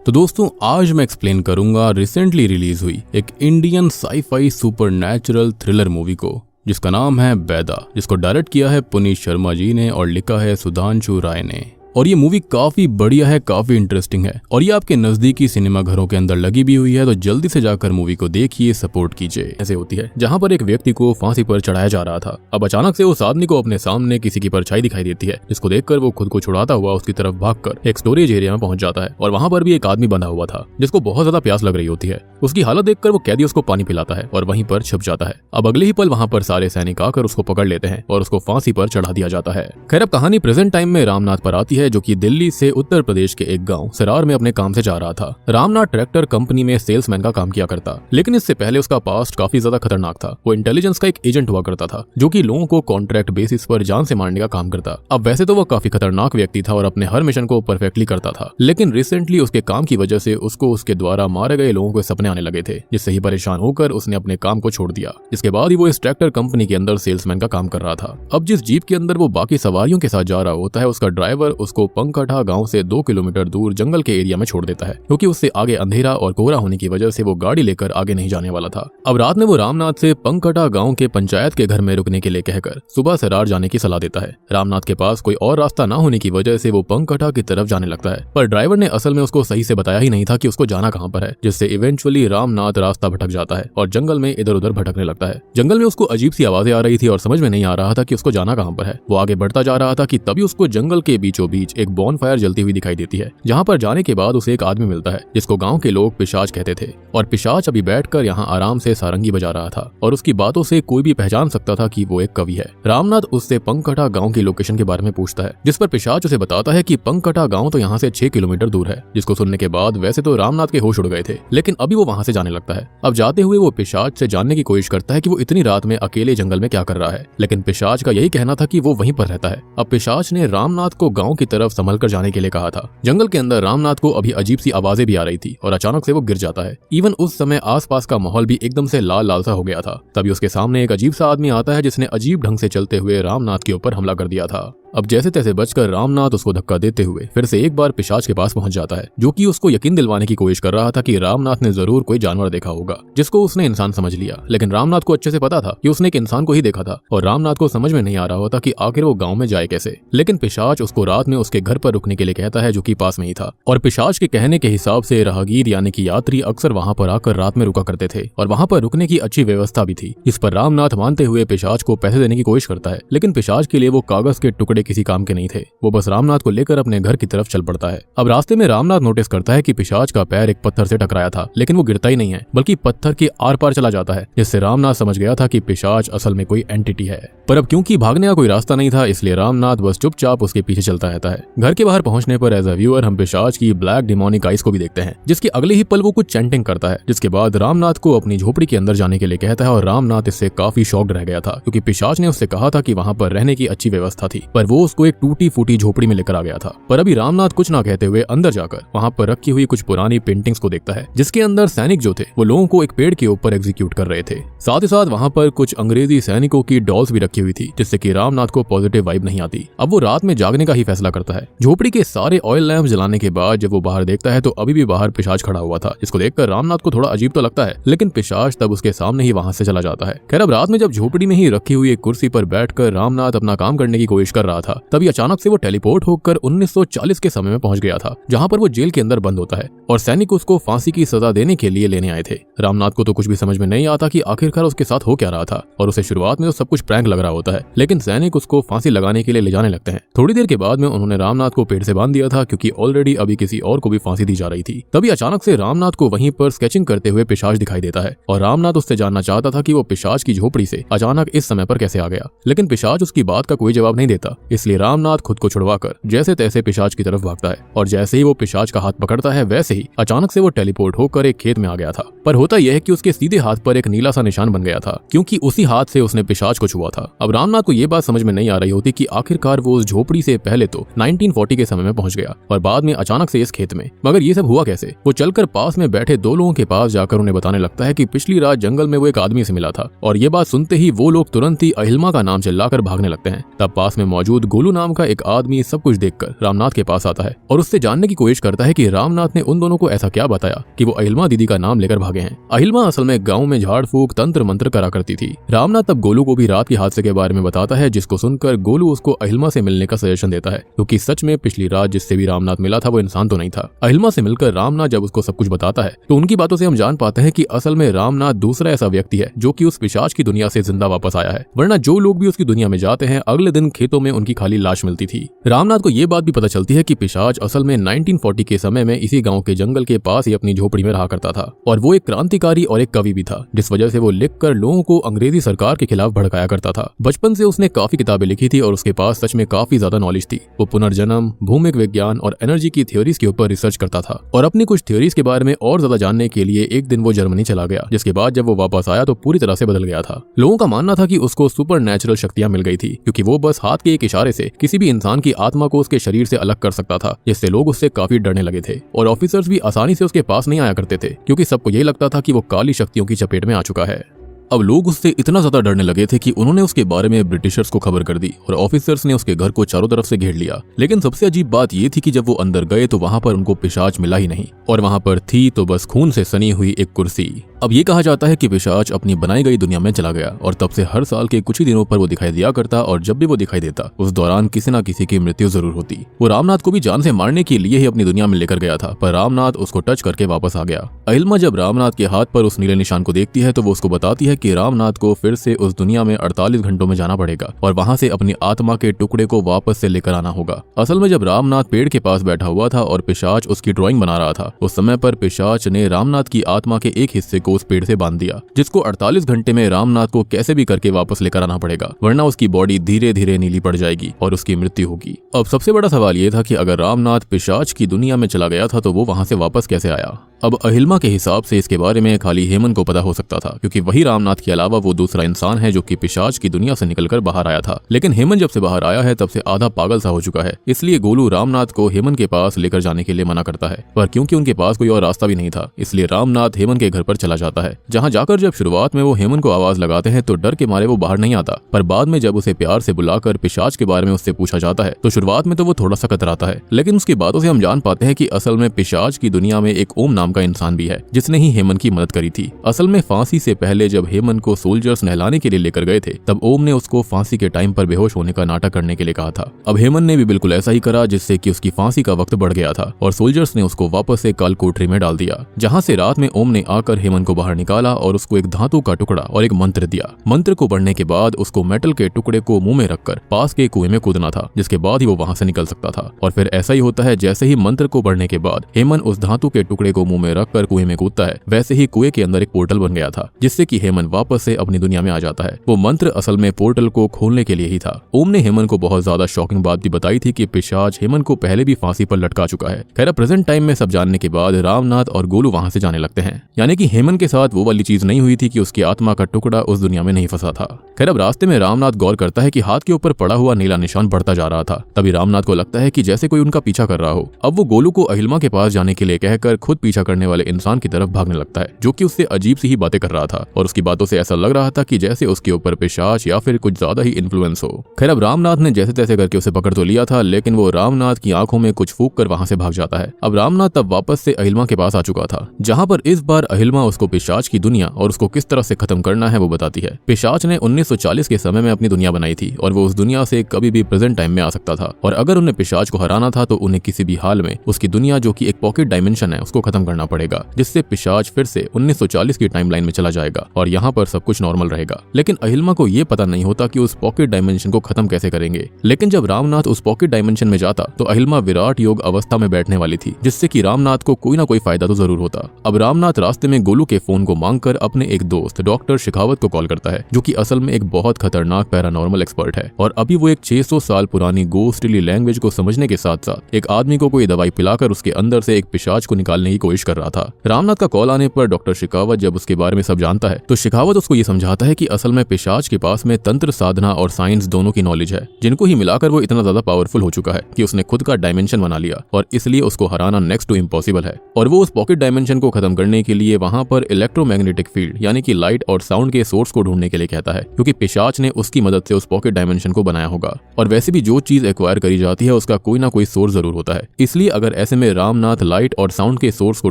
तो दोस्तों आज मैं एक्सप्लेन करूंगा रिसेंटली रिलीज हुई एक Indian sci-fi supernatural thriller movie को जिसका नाम है बैदा, जिसको डायरेक्ट किया है पुनीत शर्मा जी ने और लिखा है सुधांशु राय ने। और ये मूवी काफी बढ़िया है, काफी इंटरेस्टिंग है और ये आपके नजदीकी सिनेमा घरों के अंदर लगी भी हुई है, तो जल्दी से जाकर मूवी को देखिए, सपोर्ट कीजिए। ऐसे होती है जहाँ पर एक व्यक्ति को फांसी पर चढ़ाया जा रहा था। अब अचानक से उस आदमी को अपने सामने किसी की परछाई दिखाई देती है, जिसको देखकर वो खुद को छुड़ाता हुआ उसकी तरफ भागकर एक स्टोरेज एरिया में पहुंच जाता है और वहाँ पर भी एक आदमी बंधा हुआ था जिसको बहुत ज्यादा प्यास लग रही होती है। उसकी हालत देखकर वो कैदी उसको पानी पिलाता है और वहीं पर छिप जाता है। अब अगले ही पल वहाँ पर सारे सैनिक आकर उसको पकड़ लेते हैं और उसको फांसी पर चढ़ा दिया जाता है। खैर अब कहानी प्रेजेंट टाइम में रामनाथ पर आती है, जो कि दिल्ली से उत्तर प्रदेश के एक गांव सरार में अपने काम से जा रहा था। रामनाथ ट्रैक्टर कंपनी में सेल्समैन का काम किया करता, लेकिन इससे पहले उसका पास्ट काफी ज्यादा खतरनाक था। वो इंटेलिजेंस का एक एजेंट हुआ करता था जो कि लोगों को कॉन्ट्रैक्ट बेसिस पर जान से मारने का काम करता। अब वैसे तो वो काफी खतरनाक व्यक्ति था और अपने हर मिशन को परफेक्टली करता था, लेकिन रिसेंटली उसके काम की वजह से उसको उसके द्वारा मारे गए लोगों के सपने आने लगे थे, जिससे ही परेशान होकर उसने अपने काम को छोड़ दिया। इसके बाद ही वो इस ट्रैक्टर कंपनी के अंदर सेल्समैन का काम कर रहा था। अब जिस जीप के अंदर वो बाकी सवारियों के साथ जा रहा होता है, उसका ड्राइवर उसको पंकठा गांव से 2 किलोमीटर दूर जंगल के एरिया में छोड़ देता है, क्योंकि उससे आगे अंधेरा और कोहरा होने की वजह से वो गाड़ी लेकर आगे नहीं जाने वाला था। अब रात में वो रामनाथ से पंकठा गांव के पंचायत के घर में रुकने के लिए कहकर सुबह सरार जाने की सलाह देता है। रामनाथ के पास कोई और रास्ता ना होने की वजह से वो पंकठा की तरफ जाने लगता है, पर ड्राइवर ने असल में उसको सही से बताया ही नहीं था कि उसको जाना कहां पर है, जिससे इवेंचुअली रामनाथ रास्ता भटक जाता है और जंगल में इधर उधर भटकने लगता है। जंगल में उसको अजीब सी आवाजें आ रही थी और समझ में नहीं आ रहा था कि उसको जाना कहां पर है। वो आगे बढ़ता जा रहा था कि तभी उसको जंगल के बीचों बीच एक बॉनफायर जलती हुई दिखाई देती है, जहां पर जाने के बाद उसे एक आदमी मिलता है जिसको गांव के लोग पिशाच कहते थे। और पिशाच अभी बैठकर यहां आराम से सारंगी बजा रहा था और उसकी बातों से कोई भी पहचान सकता था कि वो एक कवि है। रामनाथ उससे पंकठा गांव की लोकेशन के बारे में पूछता है, जिस पर पिशाच उसे बताता है कि पंकठा गांव तो यहां से 6 किलोमीटर दूर है। जिसको सुनने के बाद वैसे तो रामनाथ के होश उड़ गए थे, लेकिन अभी वो वहां से जाने लगता है। अब जाते हुए वो पिशाच से जानने की कोशिश करता है कि वो इतनी रात में अकेले जंगल में क्या कर रहा है, लेकिन पिशाच का यही कहना था कि वो वहीं पर रहता है। अब पिशाच ने रामनाथ को गांव की तरफ संभल कर जाने के लिए कहा था। जंगल के अंदर रामनाथ को अभी अजीब सी आवाजें भी आ रही थी और अचानक से वो गिर जाता है। इवन उस समय आसपास का माहौल भी एकदम से लाल लाल सा हो गया था। तभी उसके सामने एक अजीब सा आदमी आता है जिसने अजीब ढंग से चलते हुए रामनाथ के ऊपर हमला कर दिया था। अब जैसे तैसे बचकर रामनाथ उसको धक्का देते हुए फिर से एक बार पिशाच के पास पहुंच जाता है, जो कि उसको यकीन दिलवाने की कोशिश कर रहा था कि रामनाथ ने जरूर कोई जानवर देखा होगा, जिसको उसने इंसान समझ लिया। लेकिन रामनाथ को अच्छे से पता था कि उसने एक इंसान को ही देखा था और रामनाथ को समझ में नहीं आ रहा होता कि आखिर वो गांव में जाए कैसे। लेकिन पिशाच उसको रात में उसके घर पर रुकने के लिए कहता है, जो कि पास में ही था। और पिशाच के कहने के हिसाब से राहगीर यानी कि यात्री अक्सर वहां पर आकर रात में रुका करते थे और वहां पर रुकने की अच्छी व्यवस्था भी थी। इस पर रामनाथ मानते हुए पिशाच को पैसे देने की कोशिश करता है, लेकिन पिशाच के लिए वो कागज के टुकड़े किसी काम के नहीं थे। वो बस रामनाथ को लेकर अपने घर की तरफ चल पड़ता है। अब रास्ते में रामनाथ नोटिस करता है कि पिशाच का पैर एक पत्थर से टकराया था, लेकिन वो गिरता ही नहीं है, बल्कि पत्थर के आर पार चला जाता है, जिससे रामनाथ समझ गया था कि पिशाच असल में कोई एंटिटी है। पर अब क्योंकि भागने का कोई रास्ता नहीं था, इसलिए रामनाथ बस चुपचाप उसके पीछे चलता रहता है। घर के बाहर पहुंचने पर एज अ व्यूअर हम पिशाच की ब्लैक डिमोनिक आइज को भी देखते हैं, जिसके अगले ही पल वो कुछ चैंटिंग करता है, जिसके बाद रामनाथ को अपनी झोपड़ी के अंदर जाने के लिए कहता है। और रामनाथ इससे काफी शॉक्ड रह गया था, क्योंकि पिशाच ने उससे कहा था कि वहां पर रहने की अच्छी व्यवस्था थी, पर वो उसको एक टूटी फूटी झोपड़ी में लेकर आ गया था। पर अभी रामनाथ कुछ ना कहते हुए अंदर जाकर वहां पर रखी हुई कुछ पुरानी पेंटिंग्स को देखता है, जिसके अंदर सैनिक जो थे वो लोगों को एक पेड़ के ऊपर एग्जीक्यूट कर रहे थे। साथ ही साथ वहां पर कुछ अंग्रेजी सैनिकों की डॉल्स भी रखी हुई थी, जिससे कि रामनाथ को पॉजिटिव वाइब नहीं आती। अब वो रात में जागने का ही फैसला करता है। झोपड़ी के सारे ऑयल लैंप जलाने के बाद जब वो बाहर देखता है तो अभी भी बाहर पिशाच खड़ा हुआ था, जिसको देखकर रामनाथ को थोड़ा अजीब तो लगता है, लेकिन पिशाच तब उसके सामने ही वहां से चला जाता है। खैर अब रात में जब झोपड़ी में ही रखी हुई एक कुर्सी पर बैठकर रामनाथ अपना काम करने की कोशिश कर रहा था, तभी अचानक से वो टेलीपोर्ट होकर 1940 के समय में पहुंच गया था, जहां पर वो जेल के अंदर बंद होता है और सैनिक उसको फांसी की सजा देने के लिए लेने आए थे। रामनाथ को तो कुछ भी समझ में नहीं आता कि आखिरकार उसके साथ हो क्या रहा था, और उसे शुरुआत में तो सब कुछ प्रैंक लग रहा होता है, लेकिन सैनिक उसको फांसी लगाने के लिए ले जाने लगते हैं। थोड़ी देर के बाद में उन्होंने रामनाथ को पेड़ से बांध दिया था, क्योंकि ऑलरेडी अभी किसी और को भी फांसी दी जा रही थी। तभी अचानक से रामनाथ को वहीं पर स्केचिंग करते हुए पिशाच दिखाई देता है और रामनाथ उससे जानना चाहता था कि वो पिशाच की झोपड़ी से अचानक इस समय पर कैसे आ गया, लेकिन पिशाच उसकी बात का कोई जवाब नहीं देता। इसलिए रामनाथ खुद को छुड़वाकर जैसे तैसे पिशाच की तरफ भागता है और जैसे ही वो पिशाच का हाथ पकड़ता है वैसे ही अचानक से वो टेलीपोर्ट होकर एक खेत में आ गया था। पर होता यह है कि उसके सीधे हाथ पर एक नीला सा निशान बन गया था, क्योंकि उसी हाथ से उसने पिशाच को छुआ था। अब रामनाथ को यह बात समझ में नहीं आ रही होती कि आखिरकार वो उस झोपड़ी से पहले तो 1940 के समय में पहुंच गया और बाद में अचानक से इस खेत में, मगर ये सब हुआ कैसे। वो चलकर पास में बैठे 2 लोगों के पास जाकर उन्हें बताने लगता है कि पिछली रात जंगल में वो एक आदमी से मिला था, और ये बात सुनते ही वो लोग तुरंत ही अहिल्मा का नाम चिल्लाकर भागने लगते हैं। तब पास में मौजूद मौजूद गोलू नाम का एक आदमी सब कुछ देखकर रामनाथ के पास आता है और उससे जानने की कोशिश करता है कि रामनाथ ने उन दोनों को ऐसा क्या बताया कि वो अहिल्मा दीदी का नाम लेकर भागे हैं। अहिल्मा असल में गाँव में झाड़ फूक तंत्र मंत्र करा करती थी। रामनाथ तब गोलू को भी रात के हादसे के बारे में बताता है, जिसको सुनकर गोलू उसको अहिल्मा से मिलने का सजेशन देता है, क्योंकि सच में पिछली रात जिससे भी रामनाथ मिला था वो इंसान तो नहीं था। अहिल्मा से मिलकर रामनाथ जब उसको सब कुछ बताता है तो उनकी बातों से हम जान पाते हैं कि असल में रामनाथ दूसरा ऐसा व्यक्ति है जो कि उस पिशाच की दुनिया से जिंदा वापस आया है, वरना जो लोग भी उसकी दुनिया में जाते हैं अगले दिन खेतों में उनकी खाली लाश मिलती थी। रामनाथ को ये बात भी पता चलती है कि पिशाच असल में 1940 के समय में इसी गांव के जंगल के पास ही अपनी झोपड़ी में रहा करता था और वो एक क्रांतिकारी और एक कवि भी था, जिस वजह से वो लिखकर लोगों को अंग्रेजी सरकार के खिलाफ भड़काया करता था। बचपन से उसने काफी किताबें लिखी थी और उसके पास सच में काफी ज्यादा नॉलेज थी। वो पुनर्जन्म, भूमिक विज्ञान और एनर्जी की थ्योरीज के ऊपर रिसर्च करता था और अपनी कुछ थ्योरीज के बारे में और ज्यादा जानने के लिए एक दिन वो जर्मनी चला गया, जिसके बाद जब वो वापस आया तो पूरी तरह से बदल गया था। लोगों का मानना था कि उसको सुपर नेचुरल शक्तियां मिल गई थी, क्योंकि वो बस हाथ के एक इशारे से किसी भी इंसान की आत्मा को उसके शरीर से अलग कर सकता था, जिससे लोग उससे काफी डरने लगे थे और ऑफिसर्स भी आसानी से उसके पास नहीं आया करते थे, क्योंकि सबको यही लगता था कि वो काली शक्तियों की चपेट में आ चुका है। अब लोग उससे इतना ज्यादा डरने लगे थे कि उन्होंने उसके बारे में ब्रिटिशर्स को खबर कर दी और ऑफिसर्स ने उसके घर को चारों तरफ से घेर लिया। लेकिन सबसे अजीब बात ये थी कि जब वो अंदर गए तो वहां पर उनको पिशाच मिला ही नहीं, और वहां पर थी तो बस खून से सनी हुई एक कुर्सी। अब ये कहा जाता है कि पिशाच अपनी बनाई गई दुनिया में चला गया और तब से हर साल के कुछ ही दिनों पर वो दिखाई दिया करता, और जब भी वो दिखाई देता उस दौरान किसी न किसी की मृत्यु जरूर होती। वो रामनाथ को भी जान से मारने के लिए ही अपनी दुनिया में लेकर गया था, पर रामनाथ उसको टच करके वापस आ गया। अहिल्मा जब रामनाथ के हाथ पर उस नीले निशान को देखती है तो वो उसको बताती है कि रामनाथ को फिर से उस दुनिया में 48 घंटों में जाना पड़ेगा और वहां से अपनी आत्मा के टुकड़े को वापस से लेकर आना होगा। असल में जब रामनाथ पेड़ के पास बैठा हुआ था और पिशाच उसकी ड्राइंग बना रहा था, उस समय पर पिशाच ने रामनाथ की आत्मा के एक हिस्से को उस पेड़ से बांध दिया, जिसको 48 घंटे में रामनाथ को कैसे भी करके वापस लेकर आना पड़ेगा, वरना उसकी बॉडी धीरे धीरे नीली पड़ जाएगी और उसकी मृत्यु होगी। अब सबसे बड़ा सवाल ये था कि अगर रामनाथ पिशाच की दुनिया में चला गया था तो वो वहां से वापस कैसे आया। अब अहिल्मा के हिसाब से इसके बारे में खाली हेमन को पता हो सकता था, क्योंकि वही रामनाथ के अलावा वो दूसरा इंसान है जो कि पिशाच की दुनिया से निकलकर बाहर आया था। लेकिन हेमन जब से बाहर आया है तब से आधा पागल सा हो चुका है, इसलिए गोलू रामनाथ को हेमन के पास लेकर जाने के लिए मना करता है, पर क्योंकि उनके पास कोई और रास्ता भी नहीं था इसलिए रामनाथ हेमन के घर पर चला जाता है, जहाँ जाकर जब शुरुआत में वो हेमन को आवाज लगाते हैं तो डर के मारे वो बाहर नहीं आता, पर बाद में जब उसे प्यार से बुलाकर पिशाच के बारे में उससे पूछा जाता है तो शुरुआत में तो वो थोड़ा सा कतराता है, लेकिन उसकी बातों से हम जान पाते हैं कि असल में पिशाच की दुनिया में एक ओम नाम का इंसान भी है, जिसने ही हेमन की मदद करी थी। असल में फांसी से पहले जब हेमन को सोल्जर्स नहलाने के लिए लेकर गए थे तब ओम ने उसको फांसी के टाइम पर बेहोश होने का नाटक करने के लिए कहा था। अब हेमन ने भी बिल्कुल ऐसा ही करा, जिससे कि उसकी फांसी का वक्त बढ़ गया था और सोल्जर्स ने उसको वापस से काल कोठरी में डाल दिया, जहाँ से रात में ओम ने आकर हेमन को बाहर निकाला और उसको एक धातु का टुकड़ा और एक मंत्र दिया। मंत्र को पढ़ने के बाद उसको मेटल के टुकड़े को मुंह में रखकर पास के कुएं में कूदना था, जिसके बाद ही वो वहां से निकल सकता था। और फिर ऐसा ही होता है, जैसे ही मंत्र को पढ़ने के बाद हेमन उस धातु के टुकड़े को मुंह में रखकर कुएं में कूदता है, वैसे ही कुएं के अंदर एक पोर्टल बन गया था, जिससे कि हेमन वापस से अपनी दुनिया में आ जाता है। वो मंत्र असल में पोर्टल को खोलने के लिए ही था। ओम ने हेमन को बहुत ज्यादा शॉकिंग बात भी बताई थी कि पिशाच हेमन को पहले भी फांसी पर लटका चुका है। खैर प्रेजेंट टाइम में सब जानने के बाद रामनाथ और गोलू वहां से जाने लगते हैं, यानी कि हेमन के साथ वो वाली चीज नहीं हुई थी कि उसकी आत्मा का टुकड़ा उस दुनिया में नहीं फंसा था। खैर अब रास्ते में रामनाथ गौर करता है कि हाथ के ऊपर पड़ा हुआ नीला निशान बढ़ता जा रहा था। तभी रामनाथ को लगता है कि जैसे कोई उनका पीछा कर रहा हो। अब वो गोलू को अहिल्मा के पास जाने के लिए कहकर खुद पीछा करने वाले इंसान की तरफ भागने लगता है, जो कि उससे अजीब सी ही बातें कर रहा था और उसकी बातों से ऐसा लग रहा था कि जैसे उसके ऊपर पिशाच या फिर कुछ ज्यादा ही इन्फ्लुएंस हो। खैर अब रामनाथ ने जैसे तैसे करके उसे पकड़ तो लिया था, लेकिन वो रामनाथ की आंखों में कुछ फूंक कर वहां से भाग जाता है। अब रामनाथ तब वापस से अहिल्मा के पास आ चुका था, जहां पर इस बार अहिल्मा उसको पिशाच की दुनिया और उसको किस तरह से खत्म करना है वो बताती है। पिशाच ने 1940 के समय में अपनी दुनिया बनाई थी और वो उस दुनिया से कभी भी प्रेजेंट टाइम में आ सकता था, और अगर उन्हें पिशाच को हराना था तो उन्हें किसी भी हाल में उसकी दुनिया जो कि एक पॉकेट डायमेंशन है उसको खत्म करना पड़ेगा, जिससे पिशाच फिर से 1940 की टाइमलाइन में चला जाएगा और यहाँ पर सब कुछ नॉर्मल रहेगा। लेकिन अहिल्मा को ये पता नहीं होता कि उस पॉकेट डायमेंशन को खत्म कैसे करेंगे। लेकिन जब रामनाथ उस पॉकेट डायमेंशन में जाता तो अहिल्मा विराट योग अवस्था में बैठने वाली थी, जिससे कि रामनाथ को कोई ना कोई फायदा तो जरूर होता। अब रामनाथ रास्ते में गोलू के फोन को मांगकर अपने एक दोस्त डॉक्टर शेखावत को कॉल करता है, जो कि असल में एक बहुत खतरनाक पैरानॉर्मल एक्सपर्ट है, और अभी वो एक 600 साल पुरानी गोस्टली लैंग्वेज को समझने के साथ साथ एक आदमी को कोई दवाई पिलाकर उसके अंदर से एक पिशाच को निकालने की कोशिश कर रहा था। रामनाथ का कॉल आने पर डॉक्टर शेखावत जब उसके बारे में सब जानता है तो शेखावत उसको ये समझाता है कि असल में पिशाच के पास में तंत्र साधना और साइंस दोनों की नॉलेज है, जिनको ही मिलाकर वो इतना ज्यादा पावरफुल हो चुका है कि उसने खुद का डायमेंशन बना लिया और इसलिए उसको हराना नेक्स्ट टू इम्पॉसिबल है। और वो उस पॉकेट डायमेंशन को खत्म करने के लिए वहां पर इलेक्ट्रोमैग्नेटिक फील्ड यानी कि लाइट और साउंड के सोर्स को ढूंढने के लिए कहता है, क्योंकि पिशाच ने उसकी मदद से उस पॉकेट डायमेंशन को बनाया होगा। और वैसे भी जो चीज एक्वायर करी जाती है उसका कोई ना कोई सोर्स जरूर होता है, इसलिए अगर ऐसे में रामनाथ लाइट और साउंड के सोर्स को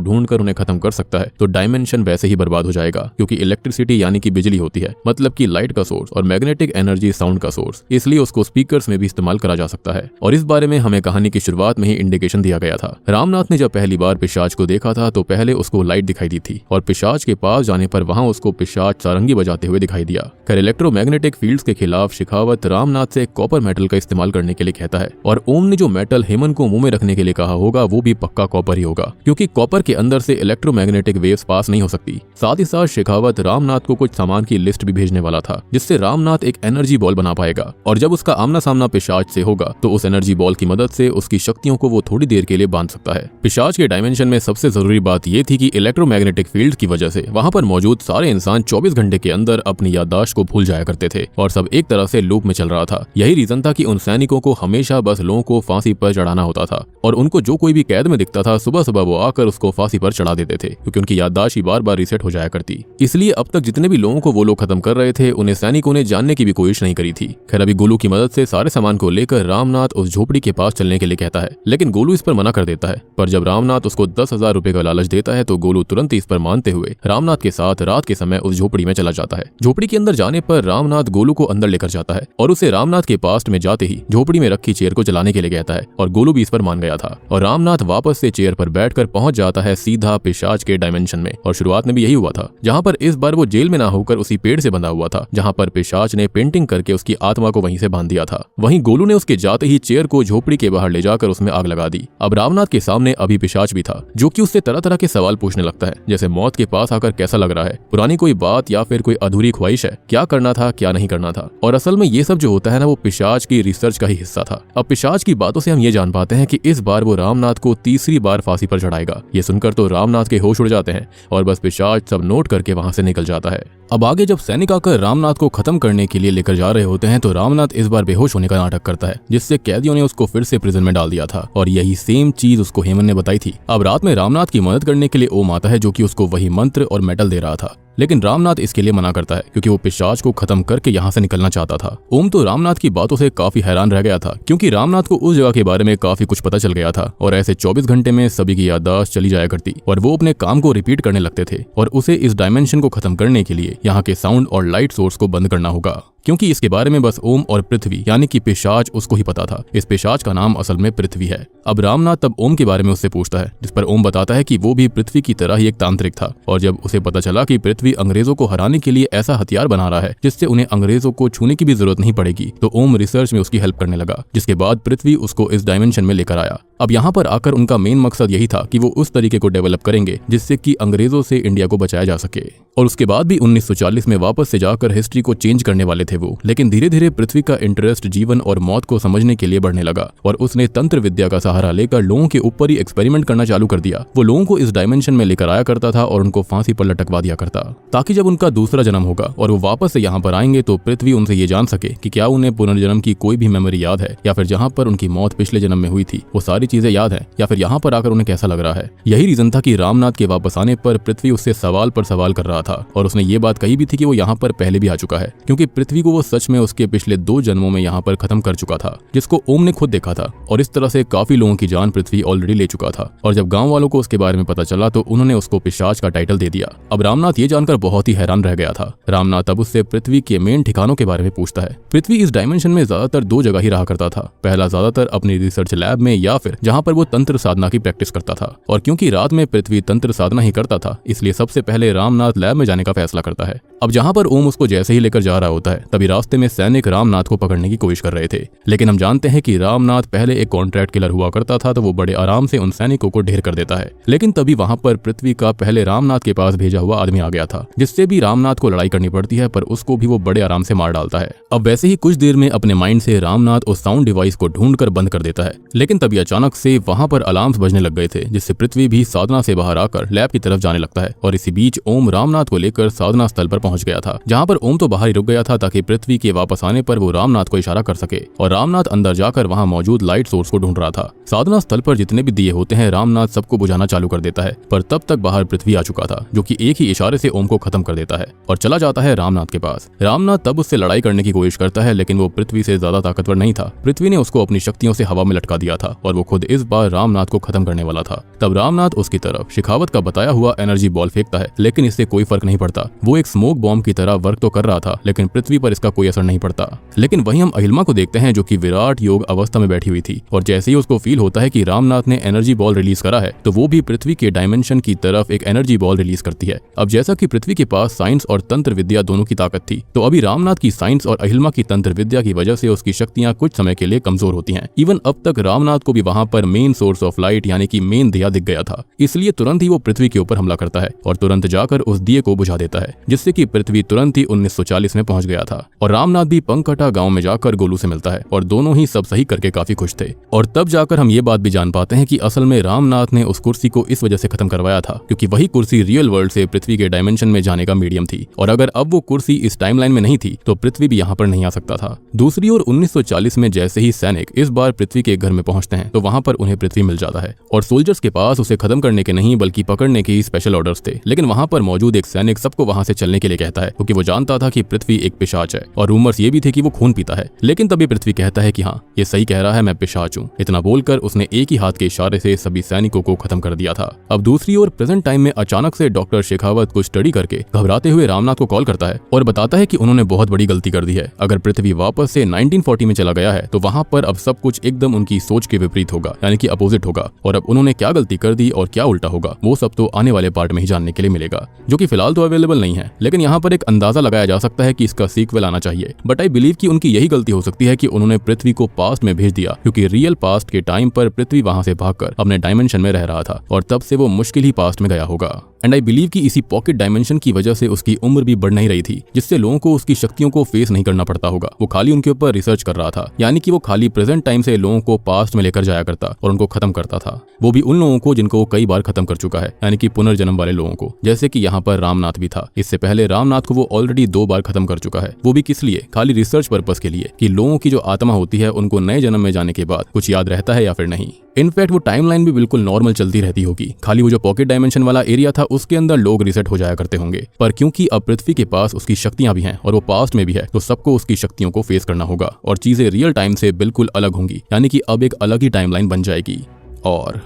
ढूंढकर उन्हें खत्म कर सकता है तो डायमेंशन वैसे ही बर्बाद हो जाएगा, क्योंकि इलेक्ट्रिसिटी यानी कि बिजली होती है, मतलब कि लाइट का सोर्स, और मैग्नेटिक एनर्जी साउंड का सोर्स, इसलिए उसको स्पीकर्स में भी इस्तेमाल करा जा सकता है। और इस बारे में हमें कहानी की शुरुआत में ही इंडिकेशन दिया गया था। रामनाथ ने जब पहली बार पिशाच को देखा था तो पहले उसको लाइट दिखाई दी थी और पिशाच के पास जाने पर वहां उसको पिशाच सारंगी बजाते हुए दिखाई दिया। खैर इलेक्ट्रोमैग्नेटिक फील्ड्स के खिलाफ शेखावत रामनाथ से कॉपर मेटल का इस्तेमाल करने के लिए कहता है, और ओम ने जो मेटल हेमन को मुंह में रखने के लिए कहा होगा वो भी पक्का कॉपर ही होगा, क्योंकि कॉपर के अंदर से इलेक्ट्रोमैग्नेटिक वेव्स पास नहीं हो सकती। साथ ही साथ शेखावत रामनाथ को कुछ सामान की लिस्ट भी भेजने वाला था, जिससे रामनाथ एक एनर्जी बॉल बना पाएगा, और जब उसका आमना सामना पिशाच से होगा तो उस एनर्जी बॉल की मदद से उसकी शक्तियों को वो थोड़ी देर के लिए बांध सकता है। पिशाच के डायमेंशन में सबसे जरूरी बात ये थी कि इलेक्ट्रोमैग्नेटिक फील्ड की वजह से वहां पर मौजूद सारे इंसान 24 घंटे के अंदर अपनी याददाश्त को भूल जाया करते थे और सब एक तरह से लूप में चल रहा था। यही रीजन था कि उन सैनिकों को हमेशा बस लोगों को फांसी पर चढ़ाना होता था, और उनको जो कोई भी कैद में दिखता था सुबह सुबह वो आकर उसको फांसी पर चढ़ा देते थे, क्योंकि उनकी याददाश्त ही बार बार रीसेट हो जाया करती। इसलिए अब तक जितने भी लोगों को वो लोग खत्म कर रहे थे उन्हें सैनिकों ने जानने की भी कोशिश नहीं करी थी। खैर अभी गोलू की मदद से सारे सामान को लेकर रामनाथ उस झोपड़ी के पास चलने के लिए कहता है, लेकिन गोलू इस पर मना कर देता है। पर जब रामनाथ उसको 10,000 रुपए का लालच देता है तो गोलू तुरंत इस पर मानते हुए रामनाथ के साथ रात के समय उस झोपड़ी में चला जाता है। झोपड़ी के अंदर जाने पर रामनाथ गोलू को अंदर लेकर जाता है और उसे रामनाथ के पास में जाते ही झोपड़ी में रखी चेयर को जलाने के लिए कहता है, और गोलू भी इस पर मान गया था। और रामनाथ वापस से चेयर पर बैठकर पहुंच जाता है सीधा पिशाच के डायमेंशन में। और शुरुआत में भी यही हुआ था, जहां पर इस बार वो जेल में ना होकर उसी पेड़ से बंधा हुआ था जहां पर पिशाच ने पेंटिंग करके उसकी आत्मा को वहीं से बांध दिया था। वहीं गोलू ने उसके जाते ही चेयर को झोपड़ी के बाहर ले जाकर उसमें आग लगा दी। अब रामनाथ के सामने अभी पिशाच भी था, जो कि उससे तरह तरह के सवाल पूछने लगता है, जैसे मौत के पास आकर कैसा लग रहा है, पुरानी कोई बात या फिर कोई अधूरी ख्वाहिश है, क्या करना था क्या नहीं करना था। और असल में ये सब जो होता है ना वो पिशाच की रिसर्च का ही हिस्सा था। अब पिशाच की बातों से हम ये जान पाते हैं कि इस बार वो रामनाथ को तीसरी बार फांसी पर चढ़ाएगा। ये सुनकर तो रामनाथ के होश उड़ जाते हैं और बस पिशाच सब नोट करके वहां से निकल जाता है। अब आगे जब सैनिक आकर रामनाथ को खत्म करने के लिए लेकर जा रहे होते हैं तो रामनाथ इस बार बेहोश होने का नाटक करता है, जिससे कैदियों ने उसको फिर से प्रिजन में डाल दिया था, और यही सेम चीज उसको हेमन ने बताई थी। अब रात में रामनाथ की मदद करने के लिए ओम आता है, जो कि उसको वही मंत्र और मेटल दे रहा था, लेकिन रामनाथ इसके लिए मना करता है क्योंकि वो पिशाच को खत्म करके यहाँ से निकलना चाहता था। ओम तो रामनाथ की बातों से काफी हैरान रह गया था, क्योंकि रामनाथ को उस जगह के बारे में काफी कुछ पता चल गया था, और ऐसे 24 घंटे में सभी की याददाश्त चली जाया करती और वो अपने काम को रिपीट करने लगते थे। और उसे इस डायमेंशन को खत्म करने के लिए यहाँ के साउंड और लाइट सोर्स को बंद करना होगा, क्योंकि इसके बारे में बस ओम और पृथ्वी यानी कि पिशाच उसको ही पता था। इस पिशाच का नाम असल में पृथ्वी है। अब रामनाथ तब ओम के बारे में उससे पूछता है, जिस पर ओम बताता है कि वो भी पृथ्वी की तरह ही एक तांत्रिक था, और जब उसे पता चला कि पृथ्वी अंग्रेजों को हराने के लिए ऐसा हथियार बना रहा है जिससे उन्हें अंग्रेजों को छूने की भी जरूरत नहीं पड़ेगी, तो ओम रिसर्च में उसकी हेल्प करने लगा, जिसके बाद पृथ्वी उसको इस डायमेंशन में लेकर आया। अब यहाँ पर आकर उनका मेन मकसद यही था कि वो उस तरीके को डेवलप करेंगे जिससे कि अंग्रेजों से इंडिया को बचाया जा सके। और उसके बाद भी 1940 में वापस से जाकर हिस्ट्री को चेंज करने वाले थे वो, लेकिन धीरे धीरे पृथ्वी का इंटरेस्ट जीवन और मौत को समझने के लिए बढ़ने लगा और उसने तंत्र विद्या का सहारा लेकर लोगों के ऊपर ही एक्सपेरिमेंट करना चालू कर दिया। वो लोगों को इस डायमेंशन में लेकर आया करता था और उनको फांसी पर लटकवा दिया करता, ताकि जब उनका दूसरा जन्म होगा और वो वापस से यहाँ पर आएंगे तो पृथ्वी उनसे ये जान सके कि क्या उन्हें पुनर्जन्म की कोई भी मेमोरी याद है, या फिर जहाँ पर उनकी मौत पिछले जन्म में हुई थी वो सारी चीजें याद है, या फिर यहाँ पर आकर उन्हें कैसा लग रहा है। यही रीजन था कि रामनाथ के वापस आने पर पृथ्वी उससे सवाल पर सवाल कर रहा था, और उसने ये बात कही भी थी कि वो यहाँ पर पहले भी आ चुका है, क्योंकि पृथ्वी को वो सच में उसके पिछले 2 जन्मों में यहाँ पर खत्म कर चुका था, जिसको ओम ने खुद देखा था। और इस तरह से काफी लोगों की जान पृथ्वी ऑलरेडी ले चुका था। और जब गांव वालों को उसके बारे में पता चला तो उन्होंने उसको पिशाच का टाइटल दे दिया। अब रामनाथ ये जानकर बहुत ही हैरान रह गया था। रामनाथ अब उससे पृथ्वी के मेन ठिकानों के बारे में पूछता है। पृथ्वी इस डायमेंशन में ज्यादातर 2 जगह ही रहा करता था। पहला ज्यादातर अपनी रिसर्च लैब में, या फिर जहाँ पर वो तंत्र साधना की प्रैक्टिस करता था। और क्योंकि रात में पृथ्वी तंत्र साधना ही करता था, इसलिए सबसे पहले रामनाथ लैब में जाने का फैसला करता है। अब जहाँ पर ओम उसको जैसे ही लेकर जा रहा होता है तभी रास्ते में सैनिक रामनाथ को पकड़ने की कोशिश कर रहे थे। लेकिन हम जानते हैं कि रामनाथ पहले एक कॉन्ट्रैक्ट किलर हुआ करता था, तो वो बड़े आराम से उन सैनिकों को ढेर कर देता है। लेकिन तभी वहां पर पृथ्वी का पहले रामनाथ के पास भेजा हुआ आदमी आ गया था, जिससे भी रामनाथ को लड़ाई करनी पड़ती है, पर उसको भी वो बड़े आराम से मार डालता है। अब वैसे ही कुछ देर में अपने माइंड से रामनाथ उस साउंड डिवाइस को ढूंढकर बंद कर देता है। लेकिन तभी अचानक से वहां पर अलार्म्स बजने लग गए थे, जिससे पृथ्वी भी साधना से बाहर आकर लैब की तरफ जाने लगता है। और इसी बीच ओम रामनाथ को लेकर साधना स्थल पर पहुंच गया था, जहां पर ओम तो बाहर ही रुक गया था ताकि पृथ्वी के वापस आने पर वो रामनाथ को इशारा कर सके। और रामनाथ अंदर जाकर वहां मौजूद लाइट सोर्स को ढूंढ रहा था। साधना स्थल पर जितने भी दिए होते हैं रामनाथ सबको बुझाना चालू कर देता है, पर तब तक बाहर पृथ्वी आ चुका था, जो कि एक ही इशारे से ओम को खत्म कर देता है और चला जाता है रामनाथ के पास। रामनाथ तब उससे लड़ाई करने की कोशिश करता है, लेकिन वो पृथ्वी से ज्यादा ताकतवर नहीं था। पृथ्वी ने उसको अपनी शक्तियों से हवा में लटका दिया था और वो खुद इस बार रामनाथ को खत्म करने वाला था। तब रामनाथ उसकी तरफ शेखावत का बताया हुआ एनर्जी बॉल फेंकता है, लेकिन इससे कोई फर्क नहीं पड़ता। वो एक स्मोक बॉम्ब की तरह वर्क तो कर रहा था, लेकिन पृथ्वी पर इसका कोई असर नहीं पड़ता। लेकिन वहीं हम अहिल्मा को देखते हैं, जो कि विराट योग अवस्था में बैठी हुई थी, और जैसे ही उसको फील होता है कि रामनाथ ने एनर्जी बॉल रिलीज करा है, तो वो भी पृथ्वी के डायमेंशन की तरफ एक एनर्जी बॉल रिलीज करती है। अब जैसा कि पृथ्वी के पास साइंस और तंत्र विद्या दोनों की ताकत थी, तो अभी रामनाथ की साइंस और अहिल्मा की तंत्र विद्या की वजह से उसकी शक्तियां कुछ समय के लिए कमजोर होती हैं। इवन अब तक रामनाथ को भी वहां पर मेन सोर्स ऑफ लाइट यानी कि मेन दिया दिख गया था, इसलिए तुरंत ही वो पृथ्वी के ऊपर हमला करता है और तुरंत जाकर उस दिए को बुझा देता है, जिससे कि पृथ्वी तुरंत ही 1940 में पहुंच गया था। और रामनाथ भी पंकटा गांव में जाकर गोलू से मिलता है और दोनों ही सब सही करके काफी खुश थे। और तब जाकर हम ये बात भी जान पाते हैं कि असल में रामनाथ ने उस कुर्सी को इस वजह से खत्म करवाया था क्योंकि वही कुर्सी रियल वर्ल्ड से पृथ्वी के डायमेंशन में जाने का मीडियम थी, और अगर अब वो कुर्सी इस टाइमलाइन में नहीं थी तो पृथ्वी भी यहाँ पर नहीं आ सकता था। दूसरी ओर 1940 में जैसे ही सैनिक इस बार पृथ्वी के घर में पहुंचते हैं, तो वहां पर उन्हें पृथ्वी मिल जाता है और सोल्जर्स के पास उसे खत्म करने के नहीं बल्कि पकड़ने के ही स्पेशल ऑर्डर्स थे। लेकिन वहां पर मौजूद एक सैनिक सबको वहां से चलने के लिए कहता है, क्योंकि वो जानता था कि पृथ्वी एक पिशाच है और रूमर्स ये भी थे कि वो खून पीता है। लेकिन तभी पृथ्वी कहता है कि हाँ, ये सही कह रहा है, मैं पिशाच हूँ। इतना बोलकर उसने एक ही हाथ के इशारे से सभी सैनिकों को खत्म कर दिया था। अब दूसरी ओर प्रेजेंट टाइम में अचानक से डॉक्टर शेखावत को स्टडी करके घबराते हुए रामनाथ को कॉल करता है और बताता है कि उन्होंने बहुत बड़ी गलती कर दी है। अगर पृथ्वी वापस से 1940 में चला गया है तो वहां पर अब सब कुछ एकदम उनकी सोच के विपरीत होगा, यानी कि अपोजिट होगा। और अब उन्होंने क्या गलती कर दी और क्या उल्टा होगा वो सब तो आने वाले पार्ट में ही जानने के लिए मिलेगा, जो कि फिलहाल तो अवेलेबल नहीं है। लेकिन यहाँ पर एक अंदाजा लगाया जा सकता है कि इसका सीक्वल आना चाहिए, बट आई बिलीव कि उनकी यही गलती हो सकती है कि उन्होंने पृथ्वी को पास्ट में भेज दिया, क्योंकि रियल पास्ट के टाइम पर पृथ्वी वहां से भागकर अपने डायमेंशन में रह रहा था और तब से वो मुश्किल ही पास्ट में गया होगा। एंड आई बिलीव कि इसी पॉकेट डायमेंशन की वजह से उसकी उम्र भी बढ़ नहीं रही थी, जिससे लोगों को उसकी शक्तियों को फेस नहीं करना पड़ता होगा। वो खाली उनके ऊपर रिसर्च कर रहा था, यानी कि वो खाली प्रेजेंट टाइम से लोगों को पास्ट में लेकर जाया करता और उनको खत्म करता था। वो भी उन लोगों को जिनको वो कई बार खत्म कर चुका है, यानी कि पुनर्जन्म वाले लोगों को, जैसे कि यहाँ पर रामनाथ भी था। इससे पहले रामनाथ को वो ऑलरेडी 2 बार खत्म कर चुका है, वो भी किस लिए? खाली रिसर्च पर्पस के लिए कि लोगों की जो आत्मा होती है उनको नए जन्म में जाने के बाद कुछ याद रहता है या फिर नहीं। इनफैक्ट वो टाइमलाइन भी बिल्कुल नॉर्मल चलती रहती होगी, खाली वो जो पॉकेट डायमेंशन वाला एरिया था उसके अंदर लोग रिसेट हो जाया करते होंगे। पर क्योंकि अब पृथ्वी के पास उसकी शक्तियां भी हैं और वो पास्ट में भी है, तो सबको उसकी शक्तियों को फेस करना होगा और चीजें रियल टाइम से बिल्कुल अलग होंगी, यानी कि अब एक अलग ही टाइमलाइन बन जाएगी। और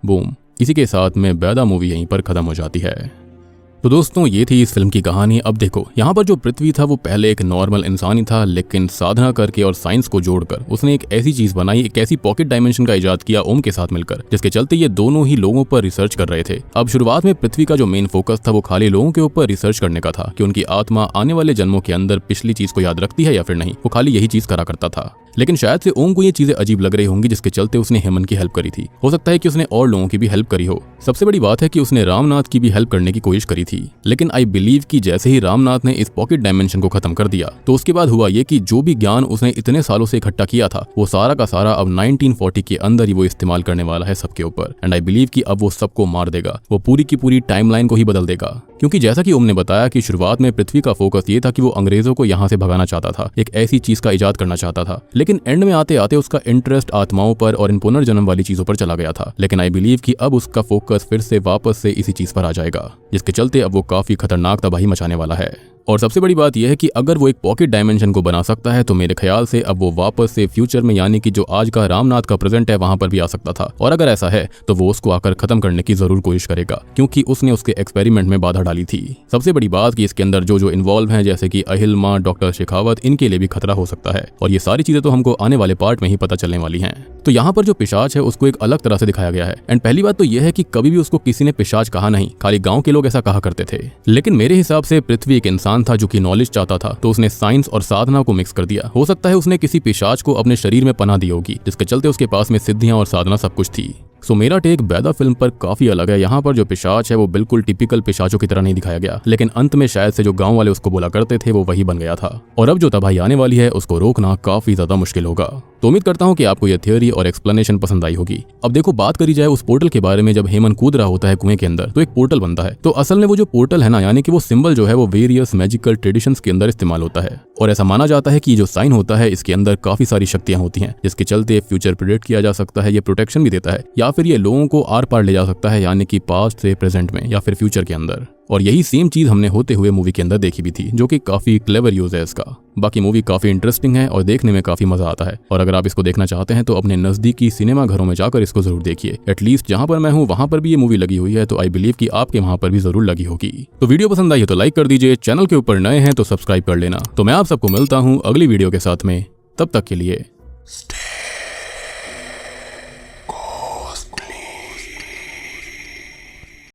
बूम, इसी के साथ में बैदा मूवी यहीं पर खत्म हो जाती है। तो दोस्तों ये थी इस फिल्म की कहानी। अब देखो यहाँ पर जो पृथ्वी था वो पहले एक नॉर्मल इंसान ही था, लेकिन साधना करके और साइंस को जोड़कर उसने एक ऐसी चीज बनाई, एक ऐसी पॉकेट डायमेंशन का इजाद किया ओम के साथ मिलकर, जिसके चलते ये दोनों ही लोगों पर रिसर्च कर रहे थे। अब शुरुआत में पृथ्वी का जो मेन फोकस था वो खाली लोगों के ऊपर रिसर्च करने का था कि उनकी आत्मा आने वाले जन्मों के अंदर पिछली चीज को याद रखती है या फिर नहीं। वो खाली यही चीज करा करता था। लेकिन शायद से ओम को ये चीजें अजीब लग रही होंगी, जिसके चलते उसने हेमन की हेल्प करी थी। हो सकता है कि उसने और लोगों की भी हेल्प करी हो। सबसे बड़ी बात है कि उसने रामनाथ की भी हेल्प करने की कोशिश करी थी। लेकिन आई बिलीव कि जैसे ही रामनाथ ने इस पॉकेट डायमेंशन को खत्म कर दिया, तो उसके बाद हुआ ये कि जो भी ज्ञान उसने इतने सालों से इकट्ठा किया था वो सारा का सारा अब 1940 के अंदर ही वो इस्तेमाल करने वाला है सबके ऊपर। एंड आई बिलीव कि अब वो सबको मार देगा, वो पूरी की पूरी टाइमलाइन को ही बदल देगा। क्योंकि जैसा कि ओम ने बताया कि शुरुआत में पृथ्वी का फोकस ये था कि वो अंग्रेजों को यहाँ से भगाना चाहता था, एक ऐसी चीज का इजाद करना चाहता था। लेकिन एंड में आते आते उसका इंटरेस्ट आत्माओं पर और इन पुनर्जन्म वाली चीजों पर चला गया था। लेकिन आई बिलीव कि अब उसका फोकस फिर से वापस से इसी चीज पर आ जाएगा, जिसके चलते अब वो काफी खतरनाक तबाही मचाने वाला है। और सबसे बड़ी बात यह है कि अगर वो एक पॉकेट डायमेंशन को बना सकता है, तो मेरे ख्याल से अब वो वापस से फ्यूचर में, यानी कि जो आज का रामनाथ का प्रेजेंट है, वहां पर भी आ सकता था। और अगर ऐसा है तो वो उसको आकर खत्म करने की जरूर कोशिश करेगा, क्योंकि उसने उसके एक्सपेरिमेंट में बाधा डाली थी। सबसे बड़ी बात कि इसके अंदर जो इन्वॉल्व हैं, जैसे कि अहिल्मा, डॉक्टर शेखावत, इनके लिए भी खतरा हो सकता है। और ये सारी चीजें तो हमको आने वाले पार्ट में ही पता चलने वाली हैं। तो यहाँ पर जो पिशाच है उसको एक अलग तरह से दिखाया गया है। एंड पहली बात तो यह है कि कभी भी उसको किसी ने पिशाच कहा नहीं, खाली गाँव के लोग ऐसा कहा करते थे। लेकिन मेरे हिसाब से पृथ्वी एक इंसान इंसान था जो कि नॉलेज चाहता था, तो उसने साइंस और साधना को मिक्स कर दिया। हो सकता है उसने किसी पिशाच को अपने शरीर में पनाह दी होगी, जिसके चलते उसके पास में सिद्धियां और साधना सब कुछ थी। सो मेरा टेक बैदा फिल्म पर काफी अलग है। यहाँ पर जो पिशाच है वो बिल्कुल टिपिकल पिशाचों की तरह नहीं दिखाया गया, लेकिन अंत में शायद से जो गांव वाले उसको बोला करते थे वो वही बन गया था। और अब जो तबाही आने वाली है उसको रोकना काफी ज्यादा मुश्किल होगा। तो उम्मीद करता हूँ कि आपको यह थ्योरी और एक्सप्लेनेशन पसंद आई होगी। अब देखो, बात करी जाए उस पोर्टल के बारे में, जब हेमन कूद रहा होता है कुएं के अंदर तो एक पोर्टल बनता है। तो असल में वो जो पोर्टल है ना, यानी कि वो सिंबल जो है वो वेरियस मैजिकल ट्रेडिशंस के अंदर इस्तेमाल होता है। और ऐसा माना जाता है कि जो साइन होता है इसके अंदर काफी सारी शक्तियां होती हैं, जिसके चलते फ्यूचर प्रेडिक्ट किया जा सकता है, ये प्रोटेक्शन भी देता है, या फिर ये लोगों को आर पार ले जा सकता है, यानी कि पास्ट से प्रेजेंट में या फिर फ्यूचर के अंदर। और यही सेम चीज हमने होते हुए मूवी के अंदर देखी भी थी, जो कि काफी क्लेवर यूज है इसका। बाकी मूवी काफी इंटरेस्टिंग है और देखने में काफी मजा आता है। और अगर आप इसको देखना चाहते हैं तो अपने नजदीकी सिनेमा घरों में जाकर इसको जरूर देखिए। एटलीस्ट जहां पर मैं हूं वहां पर भी ये मूवी लगी हुई है, तो आई बिलीव कि आपके वहां पर भी जरूर लगी होगी। तो वीडियो पसंद आई है तो लाइक कर दीजिए, चैनल के ऊपर नए हैं तो सब्सक्राइब कर लेना। तो मैं आप सबको मिलता हूं अगली वीडियो के साथ में, तब तक के लिए